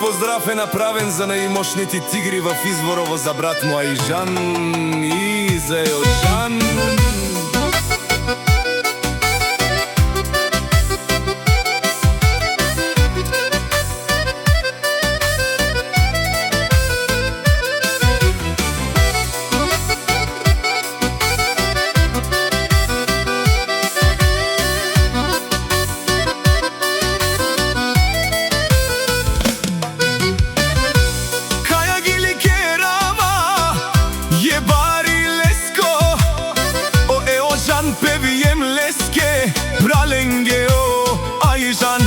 поздрав е направен за најмошните тигри во Изворово за брат му Ајжан и за Јоджан. Pevijem leske, pralengue o Aјжан.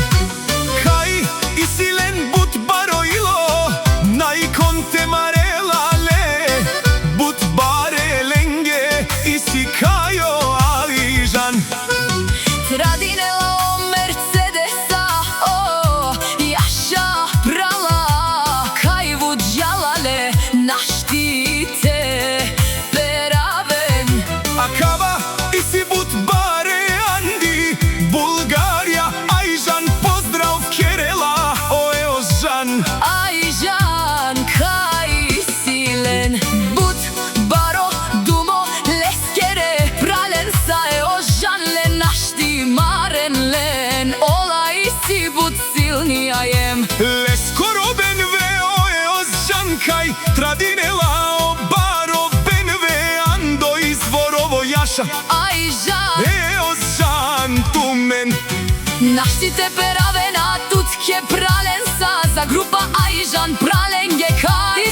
Kaj isilen but baroilo, nai conte marelale, but barelenge isi kajo Aјžan. Tradinela o Mercedesa, o jaša prala, kaj vuđalale naštite peraven. Akava isi but bare Andi, Bulgarija, Aјžan, pozdrav Kerela, o Јоджан. Aјžan, kaj silen, but baro dumo leskere, pralen sa Јоджан len našti maren len, ola isi but silnija jem. Leskoro benve o Јоджан, kaj tradinela o baro benve Ando Изворово jaša. Aјžan, Јоджан тумен. naštite peravena tutke pralen sa, za grupa Aјžan pralengue kaj